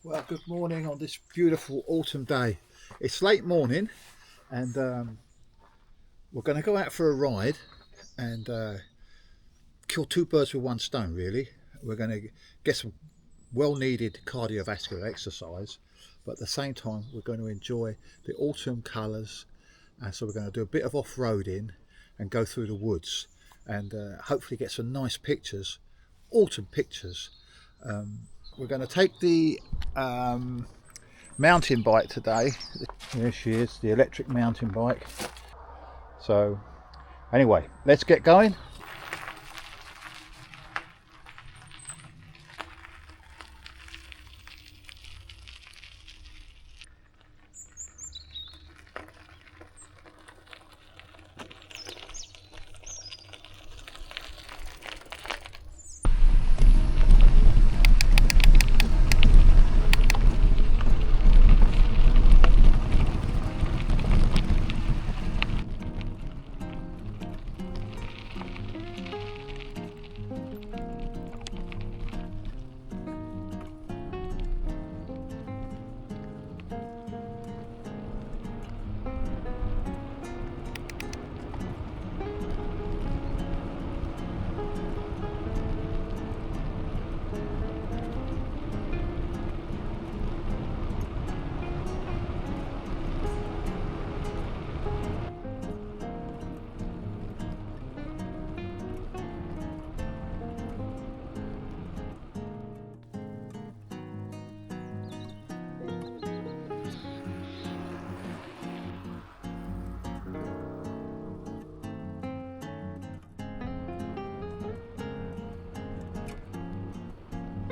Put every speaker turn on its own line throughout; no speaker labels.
Well, good morning on this beautiful autumn day. It's late morning and we're going to go out for a ride and kill two birds with one stone, really. We're going to get some well needed cardiovascular exercise, but at the same time we're going to enjoy the autumn colours, and so we're going to do a bit of off-roading and go through the woods and hopefully get some nice pictures, autumn pictures. We're going to take the mountain bike today. Here she is, the electric mountain bike. So anyway, let's get going.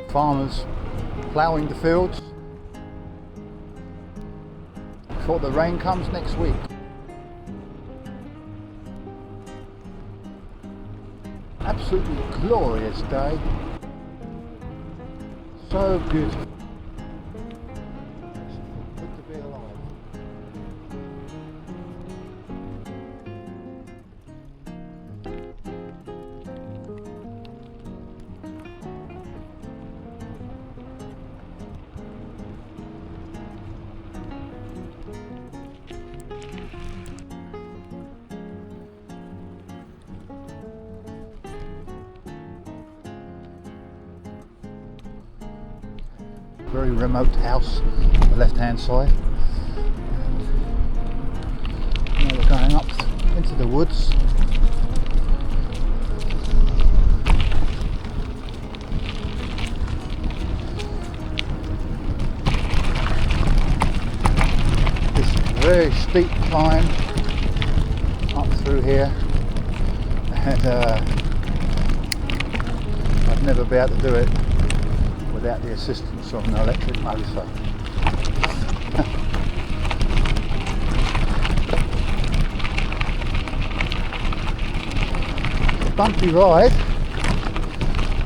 Farmers ploughing the fields before the rain comes next week. Absolutely glorious day. So beautiful. Good to be alive. Very remote house on the left hand side. Now we're going up into the woods. This very steep climb up through here, and I'd never be able to do it without the assistance of an electric motor. It's a bumpy ride.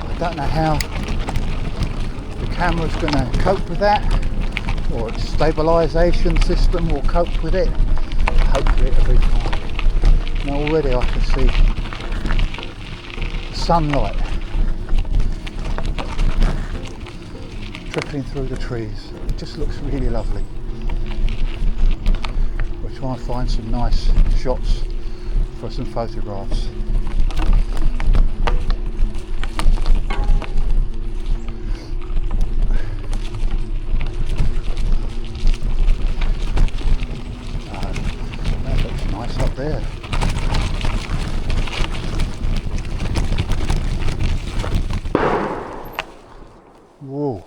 I don't know how the camera's going to cope with that, or its stabilisation system will cope with it. Hopefully it'll be fine. Now already I can see sunlight trickling through the trees. It just looks really lovely. We'll try and find some nice shots for some photographs. That looks nice up there. Whoa.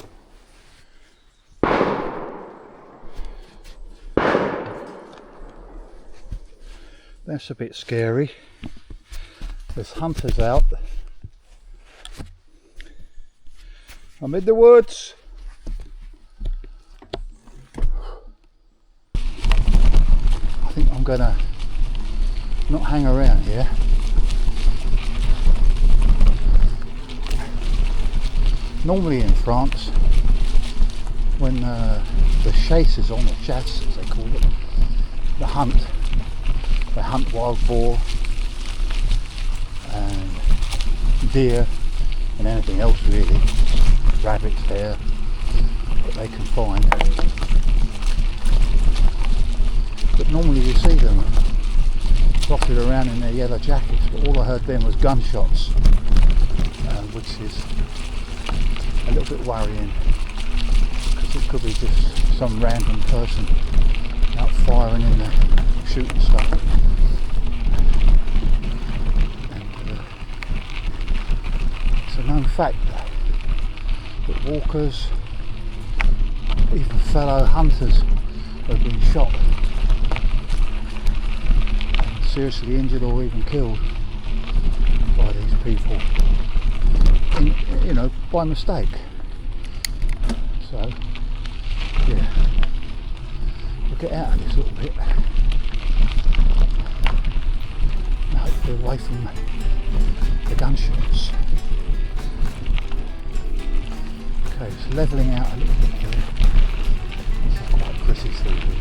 That's a bit scary. There's hunters out. I'm in the woods. I think I'm gonna not hang around here. Normally in France, when the chase is on, the chasse as they call it, the hunt, they hunt wild boar and deer and anything else really, rabbits, hare, that they can find. But normally you see them dotted around in their yellow jackets, but all I heard then was gunshots, which is a little bit worrying, because it could be just some random person out firing in there, shooting stuff. And it's a known fact that walkers, even fellow hunters, have been shot, seriously injured or even killed by these people, you know, by mistake. So yeah, we'll get out of this a little bit and hopefully away from the gunshots. Okay, it's levelling out a little bit here. This is quite pretty through here.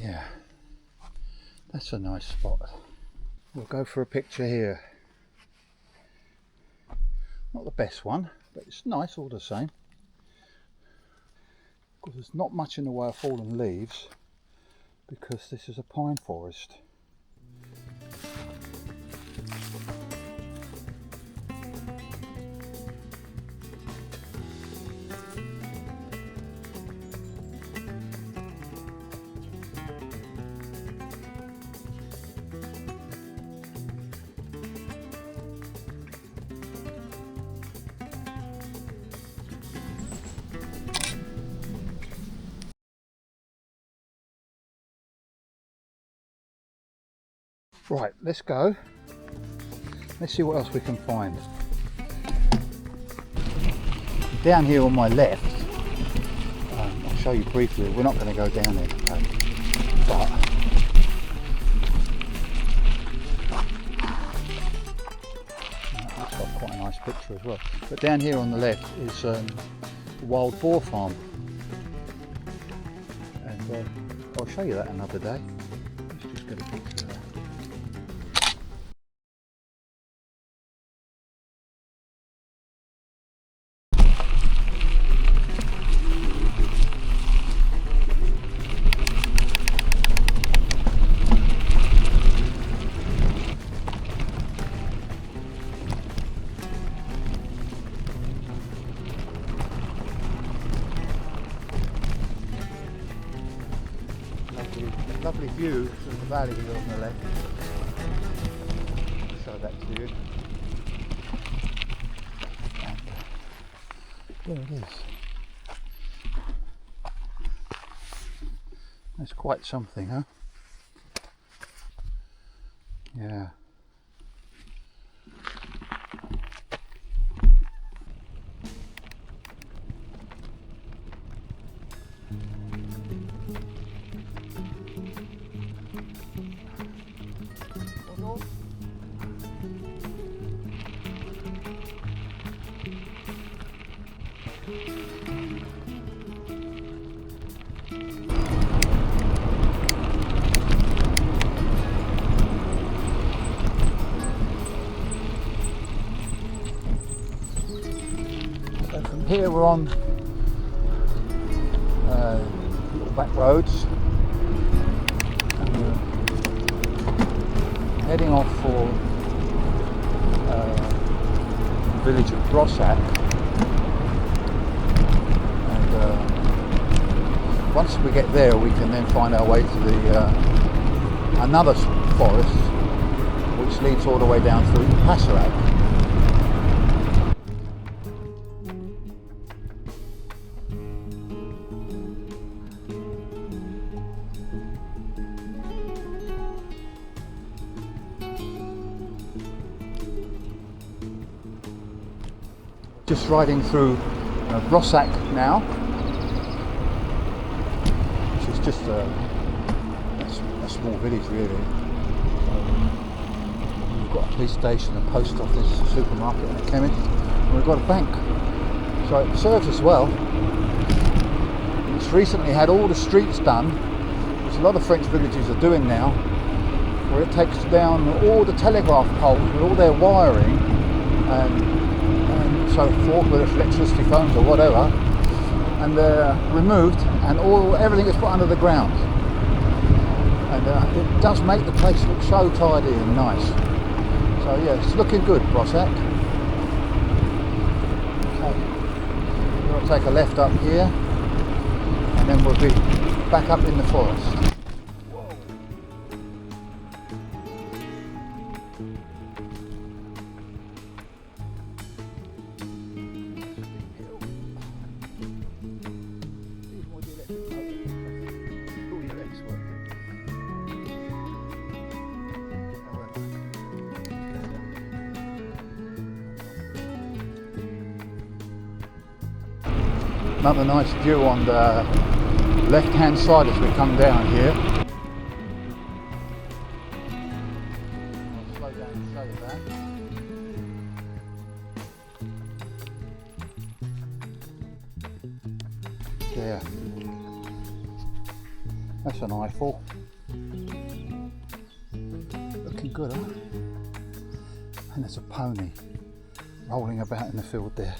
Yeah, that's a nice spot. We'll go for a picture here. Not the best one, but it's nice all the same. Of course, there's not much in the way of fallen leaves because this is a pine forest. Right, let's go. Let's see what else we can find. Down here on my left, I'll show you briefly, we're not going to go down there today, but that's got quite a nice picture as well. But down here on the left is a wild boar farm, and I'll show you that another day. Let's just get a picture of that. Lovely view from the valley here on the left. I'll show that to you. And there it is. That's quite something, huh? Yeah. So from here we're on little back roads, and we're heading off for the village of Brossack. Once we get there, we can then find our way to the another forest, which leads all the way down through Passerat. Just riding through Rossac now, which is just a small village really. We've got a police station, a post office, a supermarket and a chemist, and we've got a bank. So it serves us well. It's recently had all the streets done, which a lot of French villages are doing now, where it takes down all the telegraph poles with all their wiring and so forth, whether it's electricity phones or whatever, and they're removed and everything is put under the ground. And it does make the place look so tidy and nice. So yeah, it's looking good, Rossac. Okay, we'll take a left up here, and then we'll be back up in the forest. Another nice view on the left hand side as we come down here. I'll slow down and show you that. Yeah, that's an eyeful. Looking good, huh? And there's a pony rolling about in the field there.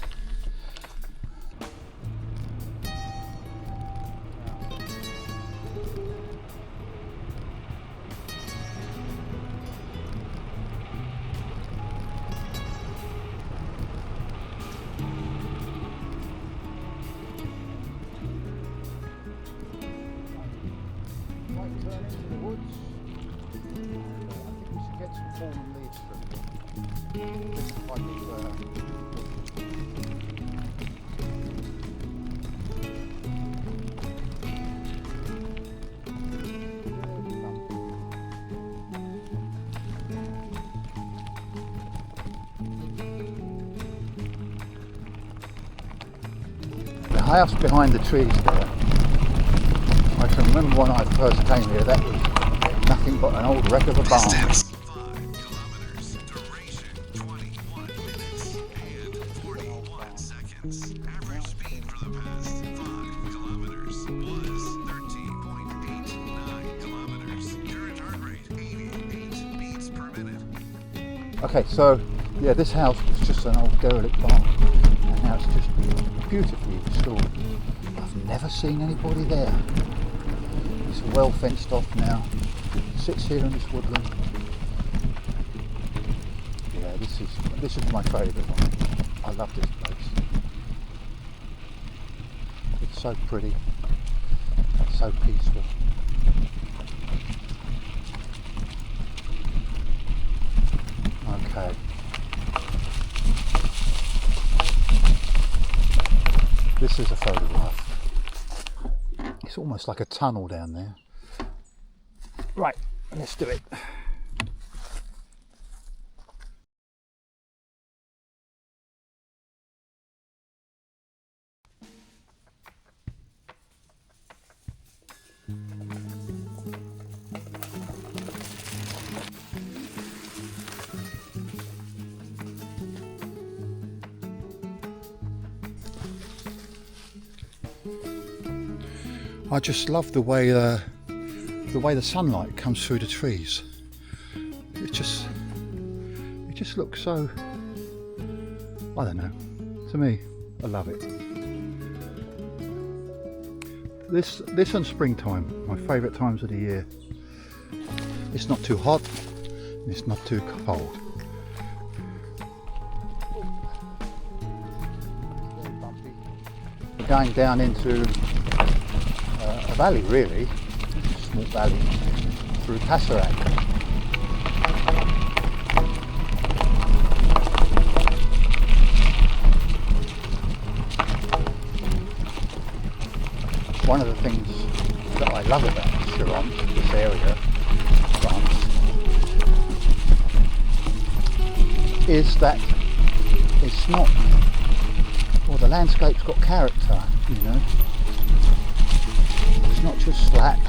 The house behind the trees there, I can remember when I first came here, that was nothing but an old wreck of a barn.
Distance 5 kilometers, duration 21 minutes and 41 seconds. Average speed for the past 5 kilometers was 13.89 kilometers. Current heart rate 88 beats per minute.
Okay, so yeah, this house was just an old derelict barn, and now it's just beautifully restored. I've never seen anybody there. It's well fenced off now. It sits here in this woodland. Yeah, this is my favourite one. I love this place. It's so pretty, so peaceful. Okay. This is a photograph. It's almost like a tunnel down there. Right, let's do it. I just love the way the sunlight comes through the trees. It just looks so, I don't know. To me, I love it. This and springtime, my favourite times of the year. It's not too hot, and it's not too cold. We're going down into a valley, really, a small valley, through Passerac. One of the things that I love about Charente, this area, France, is that it's not Well, the landscape's got character, you know. It's not just flat.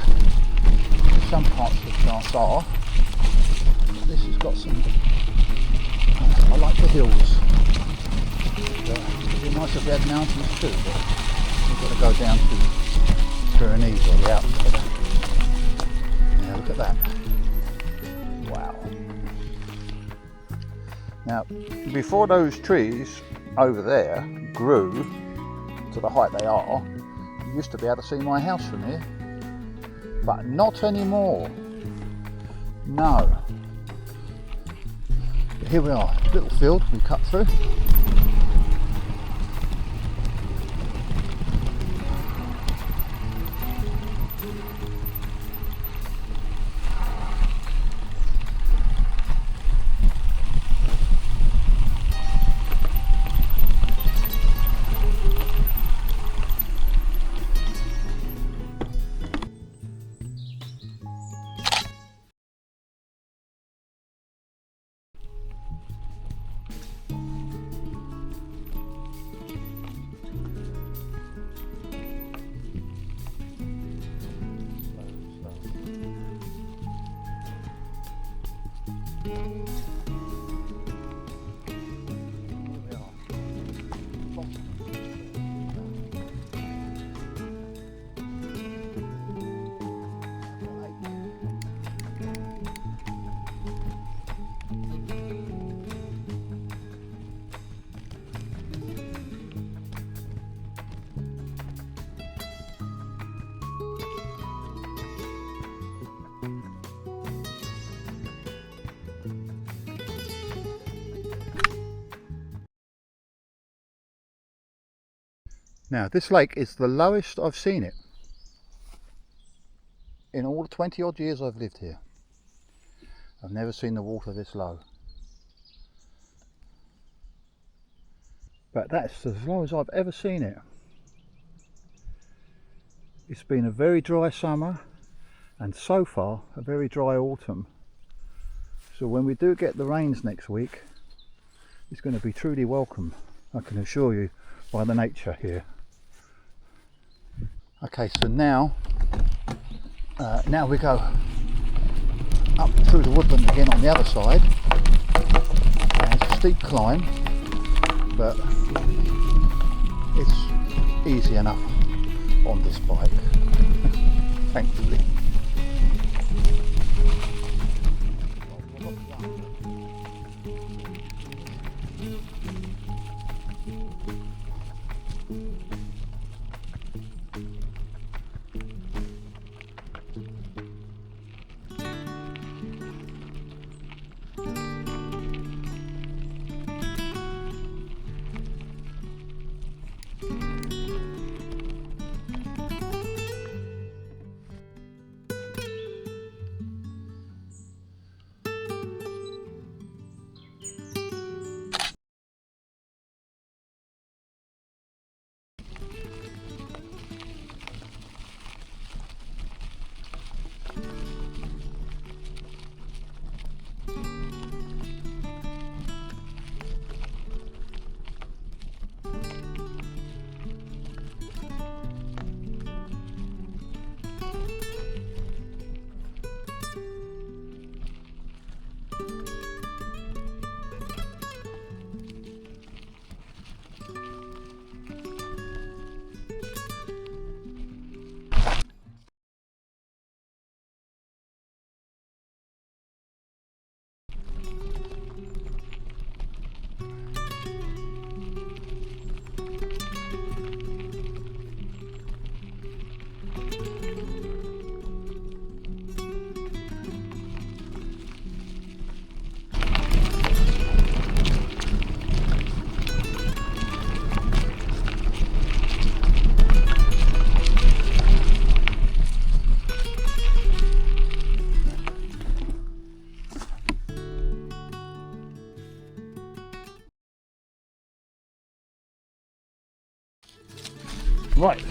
Some parts of the plants are. But this has got some. I like the hills. It'd be nice if we had mountains too, but we've got to go down to Pyrenees or the Alps. Yeah, look at that. Wow. Now, before those trees over there grew to the height they are, you used to be able to see my house from here, but not anymore. No. But here we are, little field we cut through. Now, this lake is the lowest I've seen it in all the 20 odd years I've lived here. I've never seen the water this low. But that's as low as I've ever seen it. It's been a very dry summer and so far a very dry autumn. So when we do get the rains next week, it's going to be truly welcome, I can assure you, by the nature here. Okay, so now we go up through the woodland again on the other side, and it's a steep climb, but it's easy enough on this bike, thankfully. Right,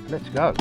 let's go.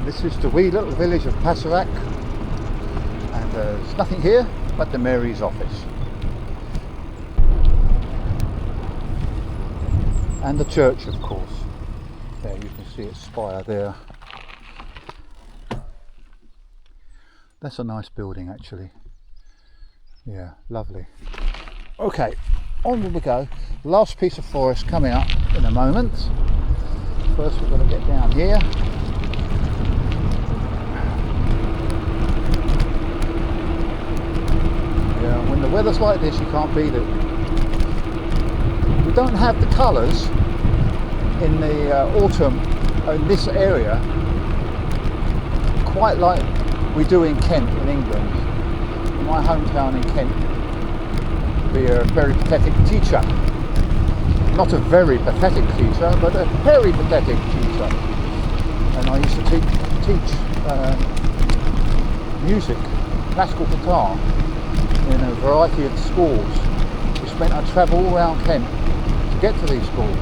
This is the wee little village of Pasarac, and there's nothing here but the Mary's office and the church, of course. There you can see its spire there. That's a nice building actually. Yeah, lovely. Okay, on we go. Last piece of forest coming up in a moment. First we've got to get down here. Yeah, when the weather's like this you can't beat it. We don't have the colours in the autumn in this area quite like we do in Kent in England. In my hometown in Kent, be a very pathetic teacher. Not a very pathetic teacher, but a very pathetic teacher. And I used to teach music, classical guitar, in a variety of schools, which meant I'd travel all around Kent to get to these schools.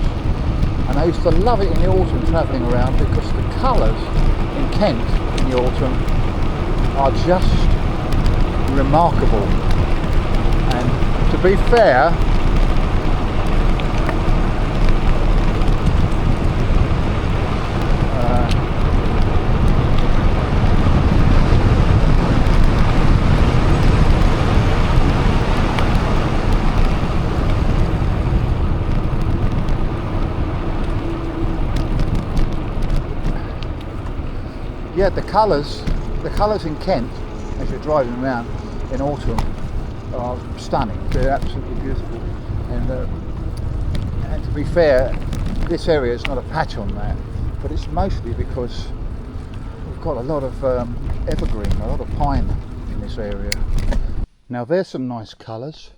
And I used to love it in the autumn travelling around because the colours in Kent in the autumn are just remarkable. And to be fair, yeah, the colours in Kent as you're driving around in autumn are stunning. They're absolutely beautiful. And to be fair, this area is not a patch on that, but it's mostly because we've got a lot of evergreen, a lot of pine in this area. Now there's some nice colours.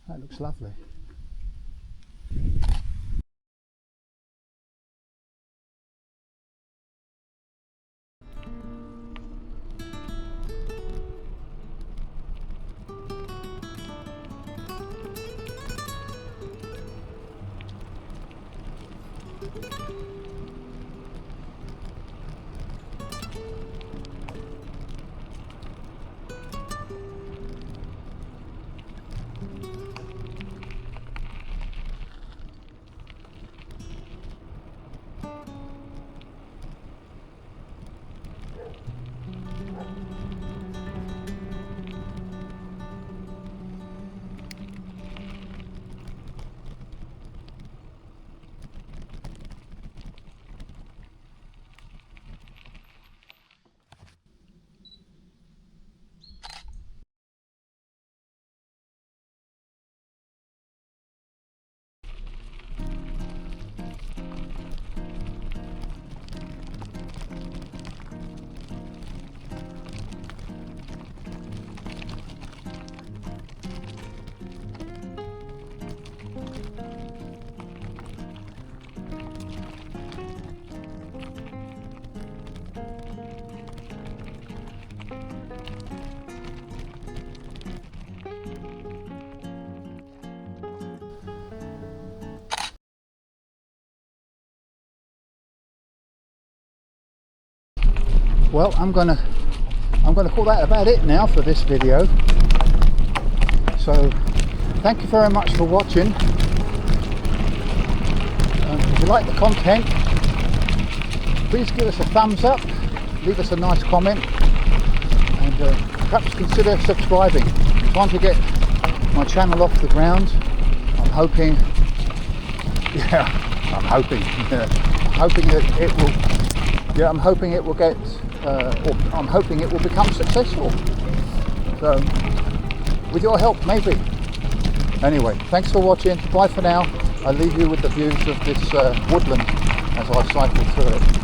That looks lovely. Well, I'm gonna call that about it now for this video. So thank you very much for watching. If you like the content, please give us a thumbs up, leave us a nice comment, and perhaps consider subscribing. I'm trying to get my channel off the ground. I'm hoping that it will. Yeah, I'm hoping it will get. I'm hoping it will become successful. So, with your help, maybe. Anyway, thanks for watching. Bye for now. I'll leave you with the views of this woodland as I cycle through it.